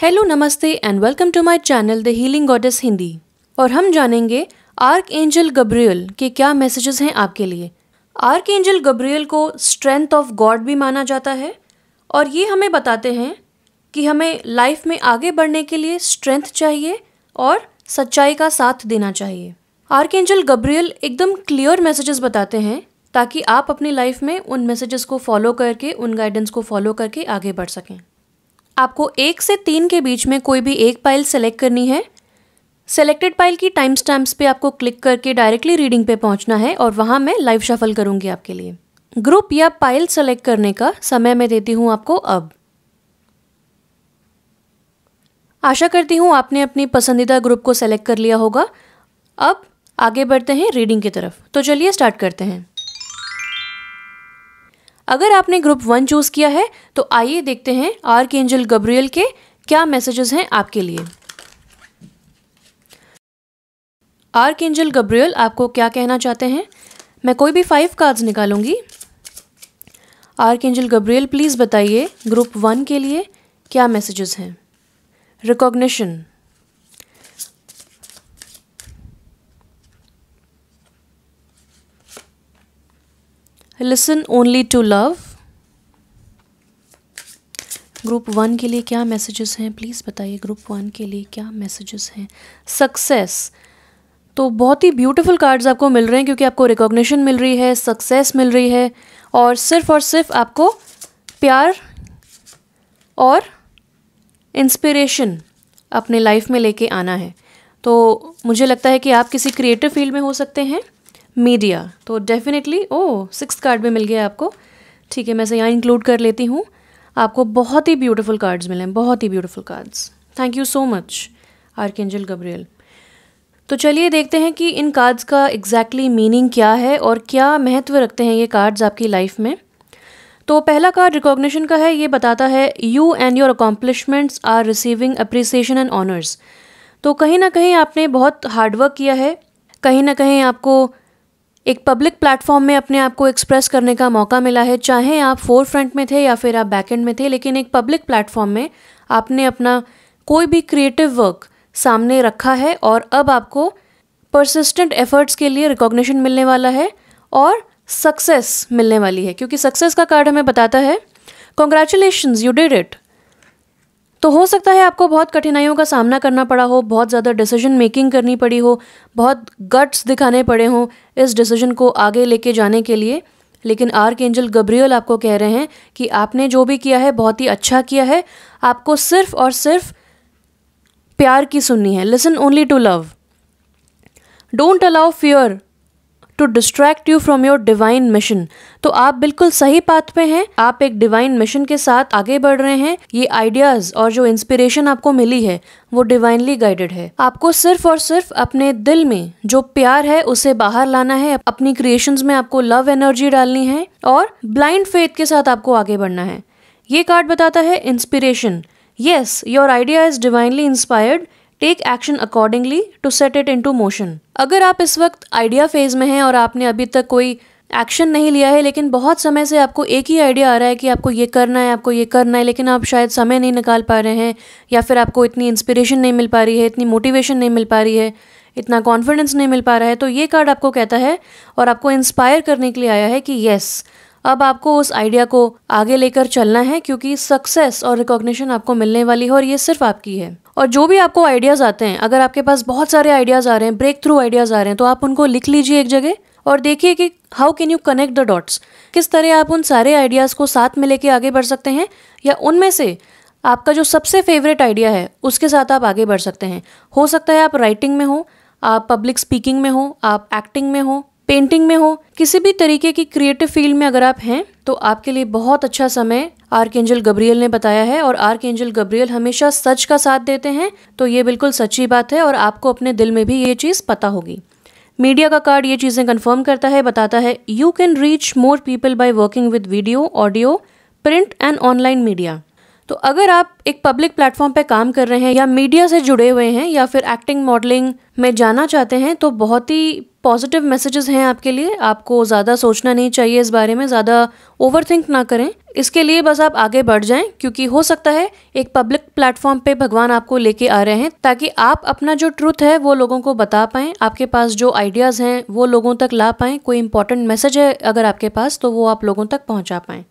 Hello नमस्ते and welcome to my channel the healing goddess Hindi. और हम जानेंगे आर्क एंजल गब्रियल के क्या मैसेजेस हैं आपके लिए। आर्क एंजल गब्रियल को स्ट्रेंथ ऑफ गॉड भी माना जाता है और ये हमें बताते हैं कि हमें लाइफ में आगे बढ़ने के लिए स्ट्रेंथ चाहिए और सच्चाई का साथ देना चाहिए। आर्क एंजल गब्रियल एकदम क्लियर मैसेजेस बताते हैं ताकि आप अपनी लाइफ में उन मैसेजेस को फॉलो करके, उन गाइडेंस को फॉलो करके आगे बढ़ सकें। आपको 1 से 3 के बीच में कोई भी एक पाइल सेलेक्ट करनी है। सेलेक्टेड पाइल की टाइम स्टैम्प्स पे आपको क्लिक करके डायरेक्टली रीडिंग पे पहुंचना है और वहां मैं लाइव शफल करूंगी आपके लिए। ग्रुप या पाइल सेलेक्ट करने का समय मैं देती हूं आपको अब। आशा करती हूं आपने अपनी पसंदीदा ग्रुप को सेलेक्ट कर लिया होगा। अब आगे बढ़ते हैं रीडिंग की तरफ, तो चलिए स्टार्ट करते हैं। अगर आपने ग्रुप 1 चूज किया है तो आइए देखते हैं आर्क एंजल गब्रियल के क्या मैसेजेस हैं आपके लिए। आर्क एंजल गब्रियल आपको क्या कहना चाहते हैं, मैं कोई भी 5 कार्ड्स निकालूंगी। आर्क एंजल गब्रियल प्लीज बताइए ग्रुप 1 के लिए क्या मैसेजेस हैं। Recognition, listen only to love. Group 1 के लिए क्या मैसेजेस हैं प्लीज़ बताइए, ग्रुप 1 के लिए क्या मैसेजेस हैं। सक्सेस, तो बहुत ही ब्यूटीफुल कार्ड्स आपको मिल रहे हैं क्योंकि आपको रिकॉग्निशन मिल रही है, सक्सेस मिल रही है और सिर्फ आपको प्यार और इंस्पिरेशन अपने लाइफ में लेके आना है। तो मुझे लगता है कि आप किसी क्रिएटिव फील्ड में हो सकते हैं, मीडिया, तो डेफिनेटली 6th कार्ड भी मिल गया आपको। ठीक है, मैं इसे यहाँ इंक्लूड कर लेती हूँ। आपको बहुत ही ब्यूटीफुल कार्ड्स मिले हैं, बहुत ही beautiful cards. Thank you so much archangel Gabriel. तो चलिए देखते हैं कि इन कार्ड्स का एग्जैक्टली मीनिंग क्या है और क्या महत्व रखते हैं ये कार्ड्स आपकी लाइफ में। तो पहला कार्ड रिकॉग्निशन का है। ये बताता है you and your accomplishments are receiving appreciation and honours. तो कहीं ना कहीं आपने बहुत हार्डवर्क किया है, कहीं ना कहीं आपको एक पब्लिक प्लेटफॉर्म में अपने आप को एक्सप्रेस करने का मौका मिला है। चाहे आप फोरफ्रंट में थे या फिर आप बैकएंड में थे, लेकिन एक पब्लिक प्लेटफॉर्म में आपने अपना कोई भी क्रिएटिव वर्क सामने रखा है और अब आपको परसिस्टेंट एफर्ट्स के लिए रिकॉग्निशन मिलने वाला है और सक्सेस मिलने वाली है, क्योंकि सक्सेस का कार्ड हमें बताता है कॉन्ग्रेचुलेशंस यू डिड इट। तो हो सकता है आपको बहुत कठिनाइयों का सामना करना पड़ा हो, बहुत ज़्यादा डिसीजन मेकिंग करनी पड़ी हो, बहुत गट्स दिखाने पड़े हों इस डिसीजन को आगे लेके जाने के लिए, लेकिन आर्क एंजल गब्रियल आपको कह रहे हैं कि आपने जो भी किया है बहुत ही अच्छा किया है। आपको सिर्फ और सिर्फ प्यार की सुननी है। Listen only to love. Don't allow fear to distract you from your divine mission. तो आप बिल्कुल सही पाथ पे हैं, आप एक डिवाइन मिशन के साथ आगे बढ़ रहे हैं। ये आइडियाज और जो इंस्पिरेशन आपको मिली है वो डिवाइनली गाइडेड है। आपको सिर्फ और सिर्फ अपने दिल में जो प्यार है उसे बाहर लाना है, अपनी क्रिएशंस में आपको लव एनर्जी डालनी है और ब्लाइंड फेथ के साथ आपको आगे बढ़ना है। ये कार्ड बताता है inspiration. Yes, your idea is divinely inspired, take action accordingly to set it into motion. अगर आप इस वक्त आइडिया फेज में हैं और आपने अभी तक कोई एक्शन नहीं लिया है, लेकिन बहुत समय से आपको एक ही आइडिया आ रहा है कि आपको ये करना है, आपको ये करना है, लेकिन आप शायद समय नहीं निकाल पा रहे हैं या फिर आपको इतनी इंस्पिरेशन नहीं मिल पा रही है, इतनी मोटिवेशन नहीं मिल पा रही है, इतना कॉन्फिडेंस नहीं मिल पा रहा है, तो ये कार्ड आपको कहता है और आपको इंस्पायर करने के लिए आया है कि यस, अब आपको उस आइडिया को आगे लेकर चलना है, क्योंकि सक्सेस और रिकॉग्निशन आपको मिलने वाली है और ये सिर्फ आपकी है। और जो भी आपको आइडियाज़ आते हैं, अगर आपके पास बहुत सारे आइडियाज़ आ रहे हैं, ब्रेक थ्रू आइडियाज़ आ रहे हैं, तो आप उनको लिख लीजिए एक जगह और देखिए कि how can you connect the dots. किस तरह आप उन सारे आइडियाज़ को साथ में लेके आगे बढ़ सकते हैं, या उनमें से आपका जो सबसे फेवरेट आइडिया है उसके साथ आप आगे बढ़ सकते हैं। हो सकता है आप राइटिंग में हो, आप पब्लिक स्पीकिंग में हो, आप एक्टिंग में हो, पेंटिंग में हो, किसी भी तरीके की क्रिएटिव फील्ड में अगर आप हैं तो आपके लिए बहुत अच्छा समय आर्क एंजल गब्रियल ने बताया है। और आर्क एंजल गब्रियल हमेशा सच का साथ देते हैं, तो ये बिल्कुल सच्ची बात है और आपको अपने दिल में भी ये चीज़ पता होगी। मीडिया का कार्ड ये चीज़ें कंफर्म करता है, बताता है you can reach more people by working with video, audio, print and online media. तो अगर आप एक पब्लिक प्लेटफॉर्म पे काम कर रहे हैं या मीडिया से जुड़े हुए हैं या फिर एक्टिंग मॉडलिंग में जाना चाहते हैं, तो बहुत ही पॉजिटिव मैसेजेस हैं आपके लिए। आपको ज़्यादा सोचना नहीं चाहिए इस बारे में, ज़्यादा ओवरथिंक ना करें। इसके लिए बस आप आगे बढ़ जाएं, क्योंकि हो सकता है एक पब्लिक प्लेटफॉर्म पे भगवान आपको लेके आ रहे हैं ताकि आप अपना जो ट्रूथ है वो लोगों को बता पाएं, आपके पास जो आइडियाज हैं वो लोगों तक ला पाएं, कोई इंपॉर्टेंट मैसेज है अगर आपके पास तो वो आप लोगों तक पहुंचा पाएं।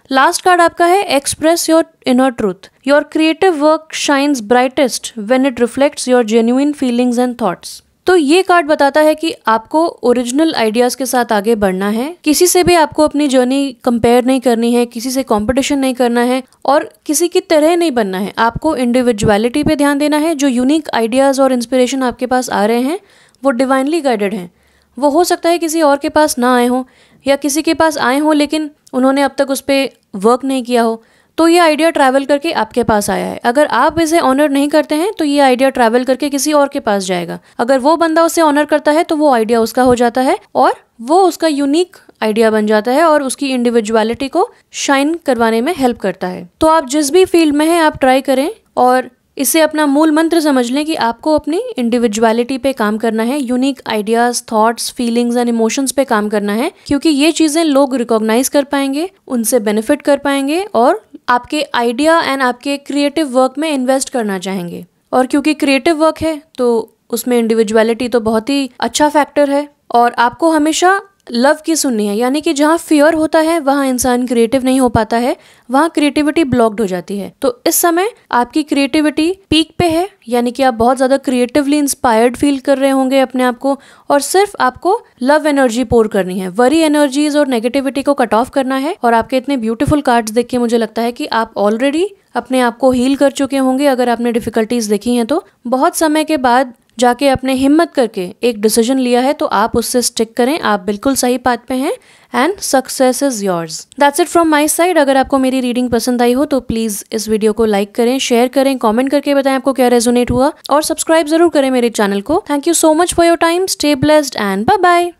लास्ट कार्ड आपका है express your inner truth. Your creative work shines brightest when it reflects your genuine feelings and thoughts. तो ये कार्ड बताता है कि आपको ओरिजिनल आइडियाज के साथ आगे बढ़ना है, किसी से भी आपको अपनी जर्नी कंपेयर नहीं करनी है, किसी से कंपटीशन नहीं करना है और किसी की तरह नहीं बनना है। आपको इंडिविजुअलिटी पे ध्यान देना है। जो यूनिक आइडियाज और इंस्पिरेशन आपके पास आ रहे हैं वो डिवाइनली गाइडेड हैं। वो हो सकता है किसी और के पास ना आए हों या किसी के पास आए हों लेकिन उन्होंने अब तक उस पर वर्क नहीं किया हो, तो ये आइडिया ट्रैवल करके आपके पास आया है। अगर आप इसे ऑनर नहीं करते हैं तो ये आइडिया ट्रैवल करके किसी और के पास जाएगा। अगर वो बंदा उसे ऑनर करता है तो वो आइडिया उसका हो जाता है और वो उसका यूनिक आइडिया बन जाता है और उसकी इंडिविजुअलिटी को शाइन करवाने में हेल्प करता है। तो आप जिस भी फील्ड में हैं आप ट्राई करें और इसे अपना मूल मंत्र समझ लें कि आपको अपनी इंडिविजुअलिटी पे काम करना है, unique ideas, thoughts, feelings and emotions पे काम करना है, क्योंकि ये चीजें लोग रिकॉग्नाइज कर पाएंगे, उनसे बेनिफिट कर पाएंगे और आपके आइडिया एंड आपके क्रिएटिव वर्क में इन्वेस्ट करना चाहेंगे। और क्योंकि क्रिएटिव वर्क है तो उसमें इंडिविजुअलिटी तो बहुत ही अच्छा फैक्टर है और आपको हमेशा लव की सुननी है, यानी कि जहाँ फियर होता है वहाँ इंसान क्रिएटिव नहीं हो पाता है, वहाँ क्रिएटिविटी ब्लॉक्ड हो जाती है। तो इस समय आपकी क्रिएटिविटी पीक पे है, यानी कि आप बहुत ज़्यादा क्रिएटिवली इंस्पायर्ड फील कर रहे होंगे अपने आप को और सिर्फ आपको लव एनर्जी पोर करनी है, वरी एनर्जीज और नेगेटिविटी को कट ऑफ करना है। और आपके इतने ब्यूटीफुल कार्ड्स देख के मुझे लगता है कि आप ऑलरेडी अपने आप को हील कर चुके होंगे। अगर आपने डिफिकल्टीज देखी हैं तो बहुत समय के बाद जाके अपने हिम्मत करके एक डिसीजन लिया है तो आप उससे स्टिक करें, आप बिल्कुल सही पाथ पे हैं and success is yours. That's it from my side. अगर आपको मेरी रीडिंग पसंद आई हो तो प्लीज इस वीडियो को लाइक करें, शेयर करें, कमेंट करके बताएं आपको क्या रेजोनेट हुआ और सब्सक्राइब जरूर करें मेरे चैनल को। Thank you so much for your time. Stay blessed and bye bye.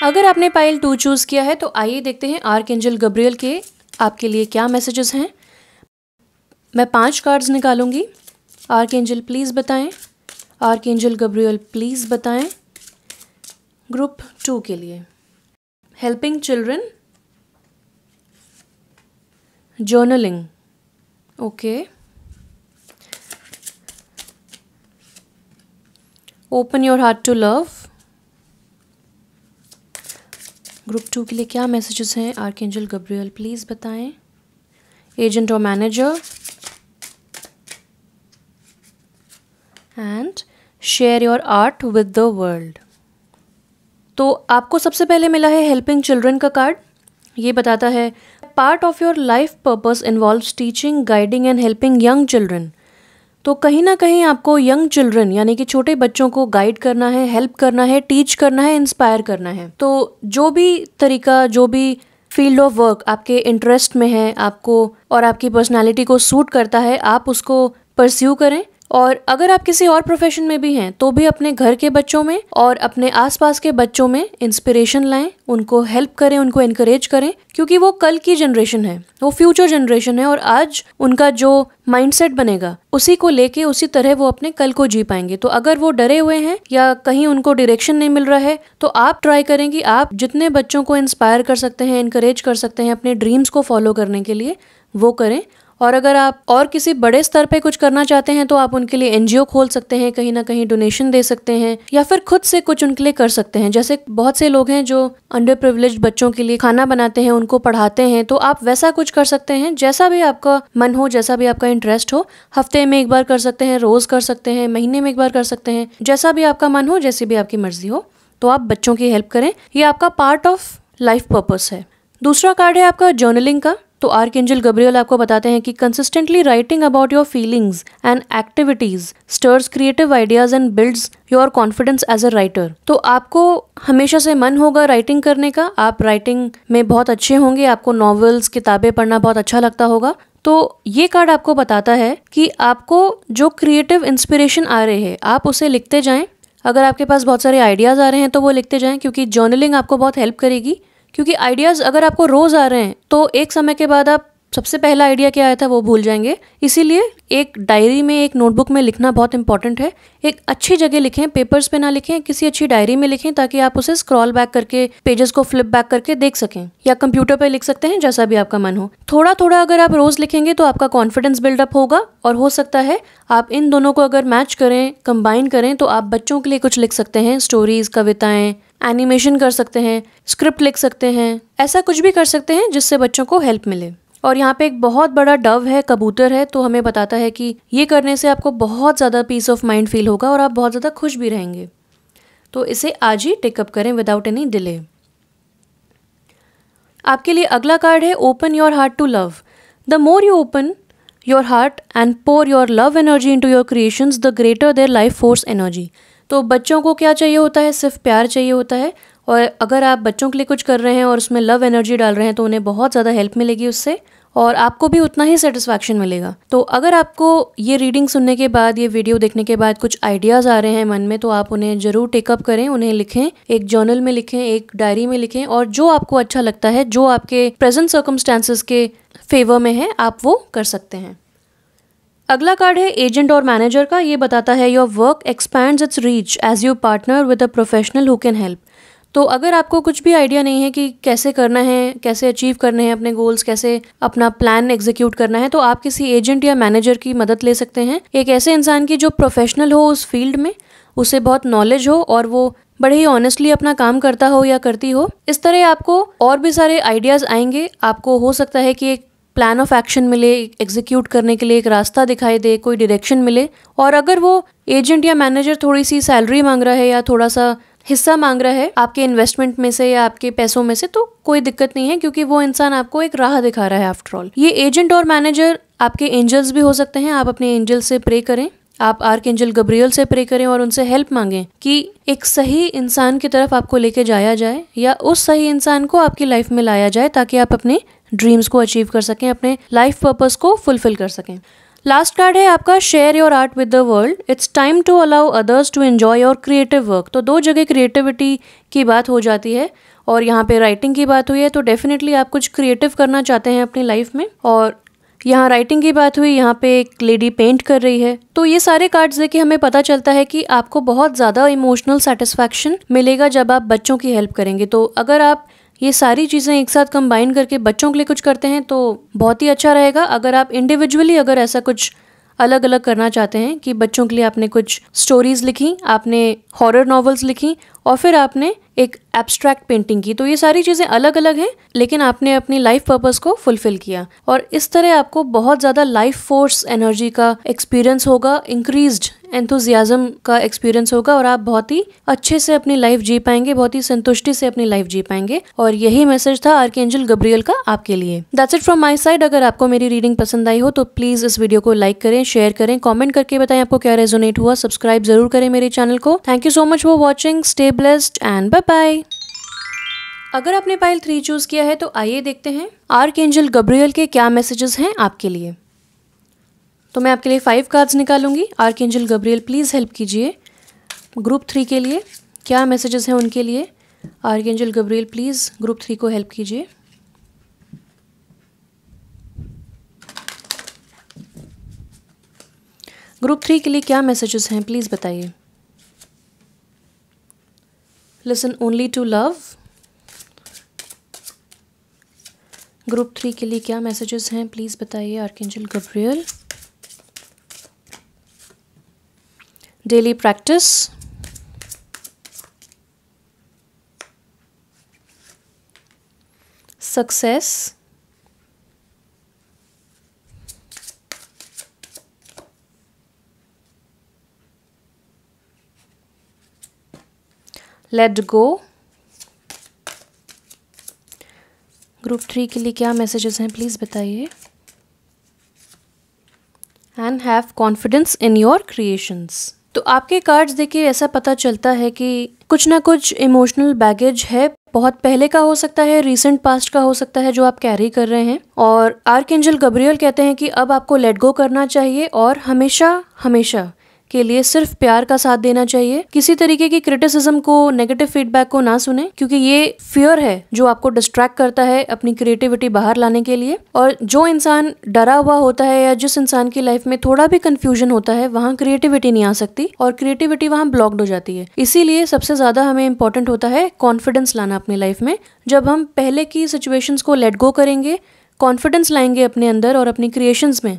अगर आपने पाइल 2 चूज किया है तो आइए देखते हैं आर्कएंजल गब्रियल के आपके लिए क्या मैसेजेस हैं। मैं 5 कार्ड्स निकालूंगी। आर्कएंजल प्लीज बताएं, आर्कएंजल गब्रियल प्लीज बताएं। ग्रुप 2 के लिए helping children, journaling, okay, open your heart to love. Group 2 के लिए क्या मैसेजेस हैं आर्कएंजल गब्रियल प्लीज बताएं। एजेंट और manager and share your art with the world. तो आपको सबसे पहले मिला है हेल्पिंग चिल्ड्रन का कार्ड। ये बताता है part of your life purpose involves teaching, guiding and helping young children. तो कहीं ना कहीं आपको यंग चिल्ड्रन यानी कि छोटे बच्चों को गाइड करना है, हेल्प करना है, टीच करना है, इंस्पायर करना है। तो जो भी तरीका, जो भी फील्ड ऑफ वर्क आपके इंटरेस्ट में है, आपको और आपकी पर्सनालिटी को सूट करता है, आप उसको परस्यू करें। और अगर आप किसी और प्रोफेशन में भी हैं तो भी अपने घर के बच्चों में और अपने आसपास के बच्चों में इंस्पिरेशन लाएं, उनको हेल्प करें, उनको इनकरेज करें, क्योंकि वो कल की जनरेशन है, वो फ्यूचर जनरेशन है और आज उनका जो माइंडसेट बनेगा उसी को लेके उसी तरह वो अपने कल को जी पाएंगे। तो अगर वो डरे हुए हैं या कहीं उनको डायरेक्शन नहीं मिल रहा है तो आप ट्राई करें कि आप जितने बच्चों को इंस्पायर कर सकते हैं, इनकरेज कर सकते हैं अपने ड्रीम्स को फॉलो करने के लिए, वो करें। और अगर आप और किसी बड़े स्तर पे कुछ करना चाहते हैं तो आप उनके लिए एनजीओ खोल सकते हैं, कहीं ना कहीं डोनेशन दे सकते हैं या फिर खुद से कुछ उनके लिए कर सकते हैं। जैसे बहुत से लोग हैं जो अंडर प्रिविलेज्ड बच्चों के लिए खाना बनाते हैं, उनको पढ़ाते हैं, तो आप वैसा कुछ कर सकते हैं। जैसा भी आपका मन हो, जैसा भी आपका इंटरेस्ट हो, हफ्ते में 1 बार कर सकते हैं, रोज कर सकते हैं, महीने में 1 बार कर सकते हैं, जैसा भी आपका मन हो, जैसी भी आपकी मर्जी हो, तो आप बच्चों की हेल्प करें। ये आपका पार्ट ऑफ लाइफ पर्पस है। दूसरा कार्ड है आपका जर्नलिंग का। तो आर्कएंजल गब्रियल आपको बताते हैं कि consistently writing about your feelings and activities stirs creative ideas and builds your confidence as a writer. तो आपको हमेशा से मन होगा राइटिंग करने का, आप राइटिंग में बहुत अच्छे होंगे, आपको नॉवेल्स, किताबें पढ़ना बहुत अच्छा लगता होगा। तो ये कार्ड आपको बताता है कि आपको जो क्रिएटिव इंस्पिरेशन आ रहे हैं आप उसे लिखते जाएं। अगर आपके पास बहुत सारे आइडियाज आ रहे हैं तो वो लिखते जाएं, क्योंकि जर्नलिंग आपको बहुत हेल्प करेगी। क्योंकि आइडियाज़ अगर आपको रोज़ आ रहे हैं तो एक समय के बाद आप सबसे पहला आइडिया क्या आया था वो भूल जाएंगे। इसीलिए एक डायरी में, एक नोटबुक में लिखना बहुत इंपॉर्टेंट है। एक अच्छी जगह लिखें, पेपर्स पे ना लिखें, किसी अच्छी डायरी में लिखें ताकि आप उसे स्क्रॉल बैक करके, पेजेस को फ्लिप बैक करके देख सकें, या कंप्यूटर पे लिख सकते हैं, जैसा भी आपका मन हो। थोड़ा थोड़ा अगर आप रोज लिखेंगे तो आपका कॉन्फिडेंस बिल्डअप होगा, और हो सकता है आप इन दोनों को अगर मैच करें, कंबाइन करें, तो आप बच्चों के लिए कुछ लिख सकते हैं, स्टोरीज, कविताएं, एनिमेशन कर सकते हैं, स्क्रिप्ट लिख सकते हैं, ऐसा कुछ भी कर सकते हैं जिससे बच्चों को हेल्प मिले। और यहाँ पे एक बहुत बड़ा डव है, कबूतर है, तो हमें बताता है कि ये करने से आपको बहुत ज़्यादा पीस ऑफ माइंड फील होगा और आप बहुत ज़्यादा खुश भी रहेंगे। तो इसे आज ही टेकअप करें विदाउट एनी डिले। आपके लिए अगला कार्ड है open your heart to love. The more you open your heart and pour your love energy into your creations, the greater their life force energy. तो बच्चों को क्या चाहिए होता है? सिर्फ प्यार चाहिए होता है। और अगर आप बच्चों के लिए कुछ कर रहे हैं और उसमें लव एनर्जी डाल रहे हैं तो उन्हें बहुत ज़्यादा हेल्प मिलेगी उससे, और आपको भी उतना ही सेटिस्फैक्शन मिलेगा। तो अगर आपको ये रीडिंग सुनने के बाद, ये वीडियो देखने के बाद कुछ आइडियाज़ आ रहे हैं मन में, तो आप उन्हें ज़रूर टेकअप करें, उन्हें लिखें, एक जर्नल में लिखें, एक डायरी में लिखें, और जो आपको अच्छा लगता है, जो आपके प्रेजेंट सर्कमस्टांसेस के फेवर में है, आप वो कर सकते हैं। अगला कार्ड है एजेंट और मैनेजर का। ये बताता है your work expands its reach as you partner with a professional who can help. तो अगर आपको कुछ भी आइडिया नहीं है कि कैसे करना है, कैसे अचीव करने हैं अपने गोल्स, कैसे अपना प्लान एग्जीक्यूट करना है, तो आप किसी एजेंट या मैनेजर की मदद ले सकते हैं। एक ऐसे इंसान की जो प्रोफेशनल हो उस फील्ड में, उसे बहुत नॉलेज हो और वो बड़े ही ऑनेस्टली अपना काम करता हो या करती हो। इस तरह आपको और भी सारे आइडियाज़ आएंगे। आपको हो सकता है कि एक प्लान ऑफ एक्शन मिले, एग्जीक्यूट करने के लिए एक रास्ता दिखाई दे, कोई डायरेक्शन मिले। और अगर वो एजेंट या मैनेजर थोड़ी सी सैलरी मांग रहा है या थोड़ा सा हिस्सा मांग रहा है आपके इन्वेस्टमेंट में से या आपके पैसों में से, तो कोई दिक्कत नहीं है, क्योंकि वो इंसान आपको एक राह दिखा रहा है आफ्टर ऑल। ये एजेंट और मैनेजर आपके एंजल्स भी हो सकते हैं। आप अपने एंजल से प्रे करें, आप आर्कएंजल गब्रियल से प्रे करें और उनसे हेल्प मांगें कि एक सही इंसान की तरफ आपको लेके जाया जाए, या उस सही इंसान को आपकी लाइफ में लाया जाए, ताकि आप अपने ड्रीम्स को अचीव कर सकें, अपने लाइफ पर्पस को फुलफिल कर सकें। लास्ट कार्ड है आपका share your art with the world. It's time to allow others to enjoy your creative work. तो दो जगह क्रिएटिविटी की बात हो जाती है और यहाँ पे राइटिंग की बात हुई है, तो डेफिनेटली आप कुछ क्रिएटिव करना चाहते हैं अपनी लाइफ में। और यहाँ राइटिंग की बात हुई, यहाँ पे एक लेडी पेंट कर रही है। तो ये सारे कार्ड्स देके हमें पता चलता है कि आपको बहुत ज़्यादा इमोशनल सेटिस्फैक्शन मिलेगा जब आप बच्चों की हेल्प करेंगे। तो अगर आप ये सारी चीज़ें एक साथ कंबाइन करके बच्चों के लिए कुछ करते हैं तो बहुत ही अच्छा रहेगा। अगर आप इंडिविजुअली अगर ऐसा कुछ अलग अलग करना चाहते हैं कि बच्चों के लिए आपने कुछ स्टोरीज लिखी, आपने हॉरर नॉवेल्स लिखी और फिर आपने एक एब्स्ट्रैक्ट पेंटिंग की, तो ये सारी चीज़ें अलग अलग हैं, लेकिन आपने अपनी लाइफ पर्पस को फुलफिल किया। और इस तरह आपको बहुत ज़्यादा लाइफ फोर्स एनर्जी का एक्सपीरियंस होगा, इंक्रीज्ड एंथुजियाज्म का एक्सपीरियंस होगा, और आप बहुत ही अच्छे से अपनी लाइफ जी पाएंगे, बहुत ही संतुष्टि से अपनी लाइफ जी पाएंगे। और यही मैसेज था आर्कएंजल गब्रियल का आपके लिए। That's it from my side. अगर आपको मेरी रीडिंग पसंद आई हो तो प्लीज़ इस वीडियो को लाइक करें, शेयर करें, कॉमेंट करके बताएं आपको क्या रेजोनेट हुआ। सब्सक्राइब जरूर करें मेरे चैनल को। Thank you so much for watching. Stay blessed and bye bye. अगर आपने पाइल 3 चूज किया है तो आइए देखते हैं आर्कएंजल गब्रियल के क्या मैसेजेस हैं आपके लिए। तो मैं आपके लिए 5 कार्ड्स निकालूंगी। आर्कएंजल गब्रियल प्लीज़ हेल्प कीजिए ग्रुप 3 के लिए, क्या मैसेजेस हैं उनके लिए। आर्कएंजल गब्रियल प्लीज़ ग्रुप 3 को हेल्प कीजिए। ग्रुप 3 के लिए क्या मैसेजेस हैं प्लीज़ बताइए। Listen only to love. Group 3 के लिए क्या मैसेजेस हैं प्लीज़ बताइए archangel Gabriel. Daily practice, success, let go. Group 3 के लिए क्या मैसेजेस हैं प्लीज़ बताइए। And have confidence in your creations. तो आपके कार्ड्स देखिए ऐसा पता चलता है कि कुछ ना कुछ इमोशनल बैगेज है, बहुत पहले का हो सकता है, रीसेंट पास्ट का हो सकता है, जो आप कैरी कर रहे हैं। और आर्कएंजल गब्रियल कहते हैं कि अब आपको लेट गो करना चाहिए और हमेशा हमेशा के लिए सिर्फ प्यार का साथ देना चाहिए। किसी तरीके की क्रिटिसिज्म को, नेगेटिव फीडबैक को ना सुने, क्योंकि ये फियर है जो आपको डिस्ट्रैक्ट करता है अपनी क्रिएटिविटी बाहर लाने के लिए। और जो इंसान डरा हुआ होता है या जिस इंसान की लाइफ में थोड़ा भी कंफ्यूजन होता है, वहाँ क्रिएटिविटी नहीं आ सकती और क्रिएटिविटी वहाँ ब्लॉक्ड हो जाती है। इसीलिए सबसे ज्यादा हमें इंपॉर्टेंट होता है कॉन्फिडेंस लाना अपनी लाइफ में। जब हम पहले की सिचुएशंस को लेट गो करेंगे, कॉन्फिडेंस लाएंगे अपने अंदर और अपनी क्रिएशंस में,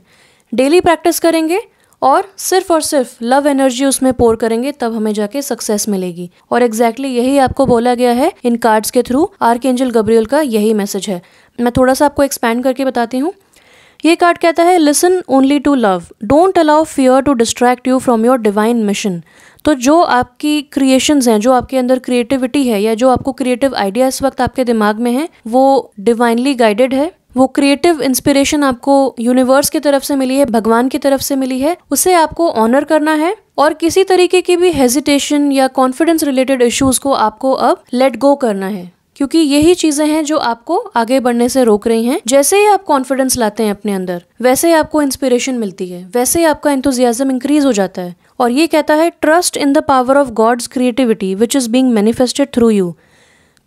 डेली प्रैक्टिस करेंगे और सिर्फ लव एनर्जी उसमें पोर करेंगे, तब हमें जाके सक्सेस मिलेगी। और एग्जैक्टली यही आपको बोला गया है इन कार्ड्स के थ्रू। आर्कएंजल गब्रियल का यही मैसेज है। मैं थोड़ा सा आपको एक्सपैंड करके बताती हूँ। ये कार्ड कहता है, listen only to love, don't allow fear to distract you from your divine mission. तो जो आपकी क्रिएशंस हैं, जो आपके अंदर क्रिएटिविटी है या जो आपको क्रिएटिव आइडिया इस वक्त आपके दिमाग में है, वो डिवाइनली गाइडेड है। वो क्रिएटिव इंस्पिरेशन आपको यूनिवर्स की तरफ से मिली है, भगवान की तरफ से मिली है। उसे आपको ऑनर करना है और किसी तरीके की भी हेजिटेशन या कॉन्फिडेंस रिलेटेड इश्यूज को आपको अब लेट गो करना है, क्योंकि यही चीजें हैं जो आपको आगे बढ़ने से रोक रही हैं। जैसे ही आप कॉन्फिडेंस लाते हैं अपने अंदर, वैसे ही आपको इंस्पिरेशन मिलती है, वैसे ही आपका एंथुजियाज्म इंक्रीज हो जाता है। और ये कहता है, trust in the power of God's creativity which is being manifested through you.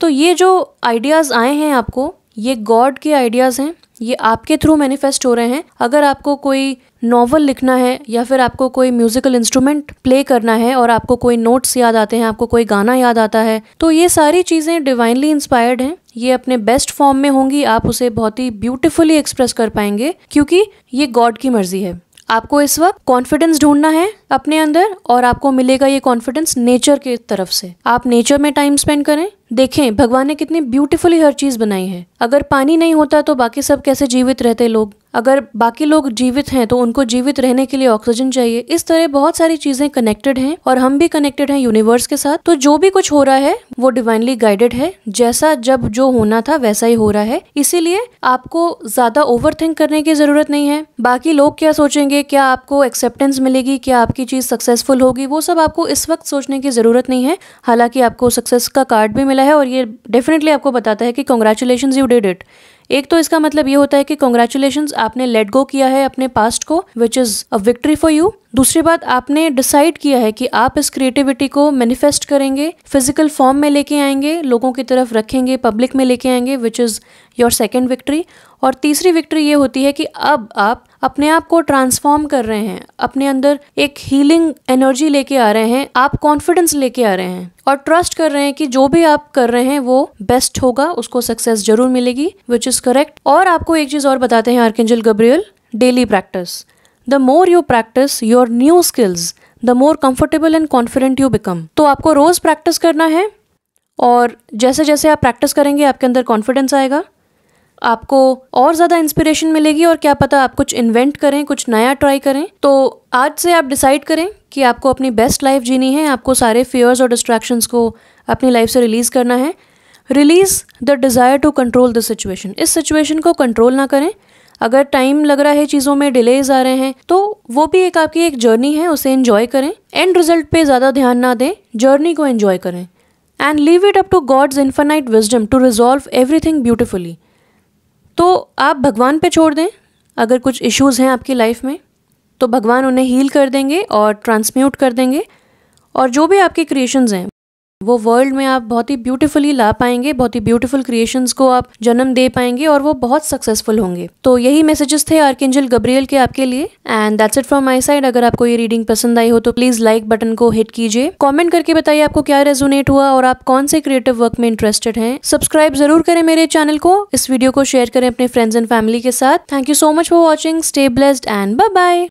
तो ये जो आइडियाज आए हैं आपको, ये गॉड के आइडियाज हैं, ये आपके थ्रू मैनिफेस्ट हो रहे हैं। अगर आपको कोई नॉवल लिखना है या फिर आपको कोई म्यूजिकल इंस्ट्रूमेंट प्ले करना है और आपको कोई नोट्स याद आते हैं, आपको कोई गाना याद आता है, तो ये सारी चीज़ें डिवाइनली इंस्पायर्ड हैं। ये अपने बेस्ट फॉर्म में होंगी, आप उसे बहुत ही ब्यूटीफुली एक्सप्रेस कर पाएंगे, क्योंकि ये गॉड की मर्जी है। आपको इस वक्त कॉन्फिडेंस ढूंढना है अपने अंदर और आपको मिलेगा ये कॉन्फिडेंस नेचर की तरफ से। आप नेचर में टाइम स्पेंड करें, देखें भगवान ने कितनी ब्यूटीफुली हर चीज बनाई है। अगर पानी नहीं होता तो बाकी सब कैसे जीवित रहते लोग, अगर बाकी लोग जीवित हैं तो उनको जीवित रहने के लिए ऑक्सीजन चाहिए। इस तरह बहुत सारी चीजें कनेक्टेड हैं और हम भी कनेक्टेड हैं यूनिवर्स के साथ। तो जो भी कुछ हो रहा है वो डिवाइनली गाइडेड है, जैसा जब जो होना था वैसा ही हो रहा है। इसीलिए आपको ज्यादा ओवरथिंक करने की जरूरत नहीं है। बाकी लोग क्या सोचेंगे, क्या आपको एक्सेप्टेंस मिलेगी, क्या आपकी चीज सक्सेसफुल होगी, वो सब आपको इस वक्त सोचने की जरूरत नहीं है। हालांकि आपको सक्सेस का कार्ड भी मिला है और ये डेफिनेटली आपको बताता है कि कांग्रेचुलेशंस, यू डिड इट। एक तो इसका मतलब ये होता है कि कांग्रेचुलेशंस, आपने लेट गो किया है अपने पास्ट को, which is a victory for you. दूसरी बात, आपने डिसाइड किया है कि आप इस क्रिएटिविटी को मैनिफेस्ट करेंगे, फिजिकल फॉर्म में लेके आएंगे, लोगों की तरफ रखेंगे, पब्लिक में लेके आएंगे, which is your second victory. और तीसरी विक्ट्री ये होती है कि अब आप अपने आप को ट्रांसफॉर्म कर रहे हैं, अपने अंदर एक हीलिंग एनर्जी लेके आ रहे हैं, आप कॉन्फिडेंस लेके आ रहे हैं और ट्रस्ट कर रहे हैं कि जो भी आप कर रहे हैं वो बेस्ट होगा, उसको सक्सेस जरूर मिलेगी, विच इज करेक्ट। और आपको एक चीज और बताते हैं archangel Gabriel, daily practice. The more you practice your new skills, the more comfortable and confident you become. तो आपको रोज प्रैक्टिस करना है और जैसे जैसे आप प्रैक्टिस करेंगे आपके अंदर कॉन्फिडेंस आएगा, आपको और ज़्यादा इंस्पिरेशन मिलेगी और क्या पता आप कुछ इन्वेंट करें, कुछ नया ट्राई करें। तो आज से आप डिसाइड करें कि आपको अपनी बेस्ट लाइफ जीनी है, आपको सारे फियर्स और डिस्ट्रैक्शंस को अपनी लाइफ से रिलीज़ करना है। Release the desire to control the situation. इस सिचुएशन को कंट्रोल ना करें। अगर टाइम लग रहा है, चीज़ों में डिलेज आ रहे हैं, तो वो भी एक आपकी एक जर्नी है, उसे एंजॉय करें। एंड रिजल्ट पे ज़्यादा ध्यान ना दें, जर्नी को एंजॉय करें। And leave it up to God's infinite wisdom to resolve everything beautifully. तो आप भगवान पे छोड़ दें। अगर कुछ इश्यूज़ हैं आपकी लाइफ में तो भगवान उन्हें हील कर देंगे और ट्रांसम्यूट कर देंगे, और जो भी आपके क्रिएशंस हैं वो वर्ल्ड में आप बहुत ही ब्यूटीफुली ला पाएंगे, बहुत ही ब्यूटीफुल क्रिएशंस को आप जन्म दे पाएंगे और वो बहुत सक्सेसफुल होंगे। तो यही मैसेजेस थे आर्कएंजल गब्रियल के आपके लिए। And that's it from my side. अगर आपको ये रीडिंग पसंद आई हो तो प्लीज लाइक बटन को हिट कीजिए, कमेंट करके बताइए आपको क्या रेजोनेट हुआ और आप कौन से क्रिएटिव वर्क में इंटरेस्टेड हैं। सब्सक्राइब जरूर करें मेरे चैनल को, इस वीडियो को शेयर करें अपने फ्रेंड्स एंड फैमिली के साथ। Thank you so much for watching, stay blessed and bye bye.